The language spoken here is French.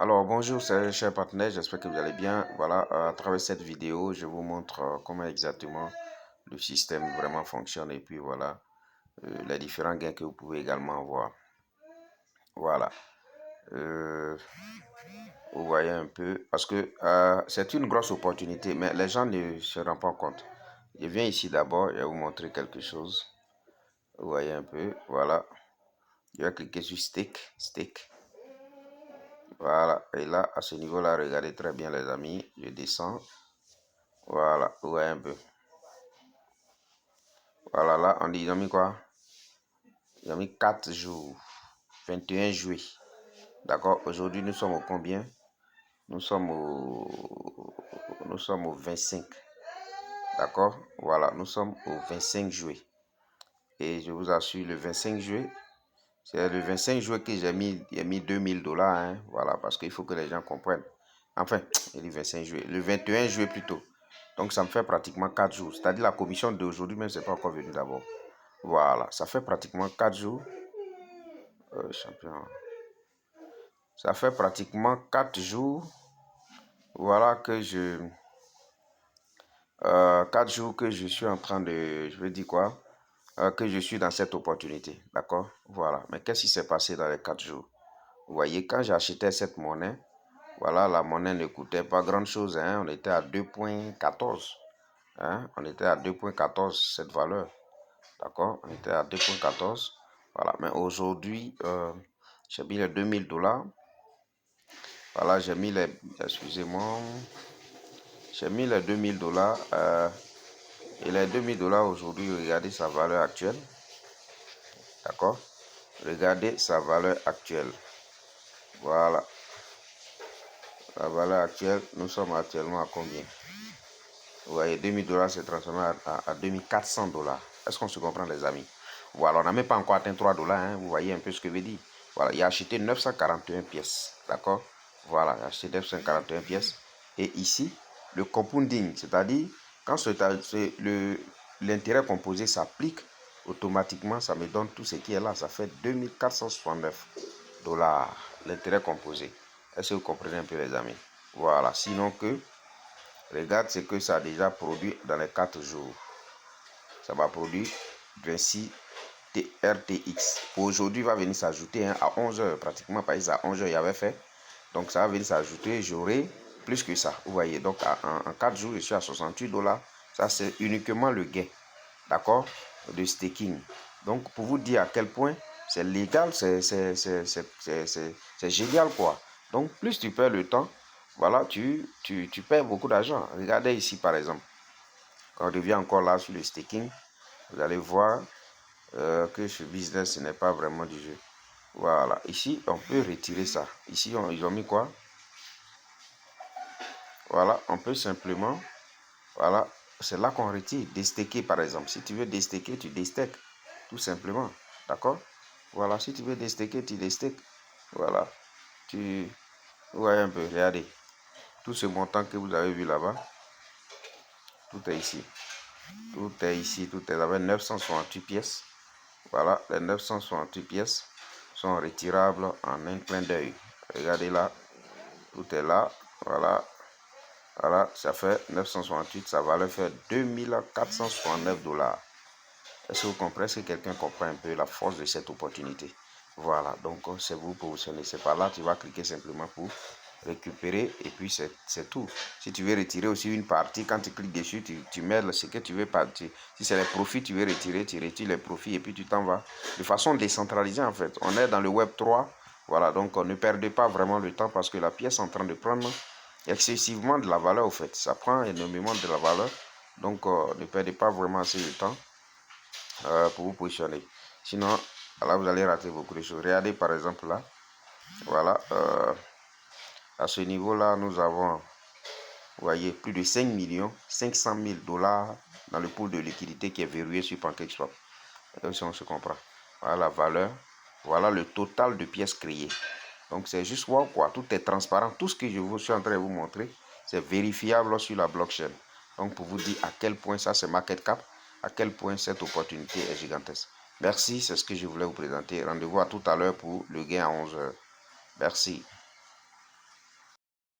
Alors bonjour chers partenaires, j'espère que vous allez bien. Voilà, à travers cette vidéo, je vous montre comment exactement le système vraiment fonctionne et puis voilà, les différents gains que vous pouvez également avoir. Voilà, vous voyez un peu, parce que c'est une grosse opportunité, mais les gens ne se rendent pas compte. Je viens ici d'abord, je vais vous montrer quelque chose. Vous voyez un peu, voilà. Je vais cliquer sur Stake. Voilà, et là, à ce niveau-là, regardez très bien les amis, je descends. Voilà, vous voyez un peu. Voilà, là, on dit, ils ont mis quoi? Ils ont mis 4 jours, 21 juillet. D'accord, aujourd'hui, nous sommes au combien? Nous sommes au 25. D'accord, voilà, nous sommes au 25 juillet. Et je vous assure, le 25 juillet, c'est le 25 juillet que j'ai mis 2000 $. Hein, voilà, parce qu'il faut que les gens comprennent. Enfin, il dit 25 juillet, le 21 juillet plutôt. Donc, ça me fait pratiquement 4 jours. C'est-à-dire la commission d'aujourd'hui, même, c'est pas encore venu d'abord. Voilà, ça fait pratiquement 4 jours. Champion. Ça fait pratiquement 4 jours. Voilà que 4 jours que je suis en train de, je veux dire quoi, que je suis dans cette opportunité, d'accord. Voilà, mais qu'est-ce qui s'est passé dans les 4 jours? Vous voyez, quand j'achetais cette monnaie, voilà, la monnaie ne coûtait pas grand chose, hein, on était à 2,14, hein, on était à 2,14 cette valeur, d'accord, on était à 2,14, voilà, mais aujourd'hui, j'ai mis les 2000 $. Voilà, j'ai mis les, excusez-moi, j'ai mis les 2000 $. Et les 2000 $ aujourd'hui, regardez sa valeur actuelle. D'accord? Regardez sa valeur actuelle. Voilà. La valeur actuelle, nous sommes actuellement à combien? Vous voyez, 2000 $ s'est transformé à 2400 $. Est-ce qu'on se comprend, les amis? Voilà, on n'a même pas encore atteint 3 $. Hein, vous voyez un peu ce que je veux dire. Voilà, il a acheté 941 pièces. D'accord? Voilà, il a acheté 941 pièces. Et ici, le compounding, c'est-à-dire, quand l'intérêt composé s'applique, automatiquement, ça me donne tout ce qui est là. Ça fait 2469 $. L'intérêt composé. Est-ce que vous comprenez un peu, les amis? Voilà, sinon que, regarde ce que ça a déjà produit dans les 4 jours. Ça va produire 26 RTX. Aujourd'hui, va venir s'ajouter à 11h, pratiquement, par exemple, à 11h, il y avait fait. Donc, ça va venir s'ajouter, j'aurai plus que ça. Vous voyez, donc, en 4 jours, je suis à 68 $. Ça, c'est uniquement le gain, d'accord, de staking. Donc, pour vous dire à quel point c'est légal, c'est génial, quoi. Donc, plus tu perds le temps, voilà, tu perds beaucoup d'argent. Regardez ici, par exemple. Quand on revient encore là sur le staking, vous allez voir que ce business, ce n'est pas vraiment du jeu. Voilà, ici, on peut retirer ça. Ici, ils ont mis quoi? Voilà, on peut simplement, voilà, c'est là qu'on retire. Déstaker, par exemple. Si tu veux déstaker, tu déstakes, tout simplement. D'accord? Voilà, si tu veux déstaker, tu déstakes. Voilà, tu vois un peu, regardez. Tout ce montant que vous avez vu là-bas, tout est ici. Tout est ici, tout est là-bas, 968 pièces. Voilà, les 968 pièces sont retirables en un clin d'œil. Regardez là, tout est là. Voilà, voilà, ça fait 968, ça va leur faire 2469 $. Est-ce que vous comprenez? Est-ce que quelqu'un comprend un peu la force de cette opportunité? Voilà, donc c'est vous positionner. C'est par là, tu vas cliquer simplement pour récupérer et puis c'est tout. Si tu veux retirer aussi une partie, quand tu cliques dessus, tu mets ce que tu veux partir. Si c'est les profits, tu veux retirer, tu retires les profits et puis tu t'en vas. De façon décentralisée en fait. On est dans le Web 3. Voilà, donc ne perdez pas vraiment le temps parce que la pièce est en train de prendre excessivement de la valeur au fait. Ça prend énormément de la valeur. Donc ne perdez pas vraiment assez de temps pour vous positionner. Sinon, là vous allez rater beaucoup de choses. Regardez par exemple là. Voilà. À ce niveau-là, nous avons, vous voyez, plus de 5 500 000 $ dans le pool de liquidité qui est verrouillé sur PancakeSwap. Si on se comprend. Voilà la valeur. Voilà le total de pièces créées. Donc, c'est juste wow, quoi. Tout est transparent. Tout ce que je suis en train de vous montrer, c'est vérifiable sur la blockchain. Donc, pour vous dire à quel point ça, c'est market cap, à quel point cette opportunité est gigantesque. Merci, c'est ce que je voulais vous présenter. Rendez-vous à tout à l'heure pour le gain à 11h. Merci.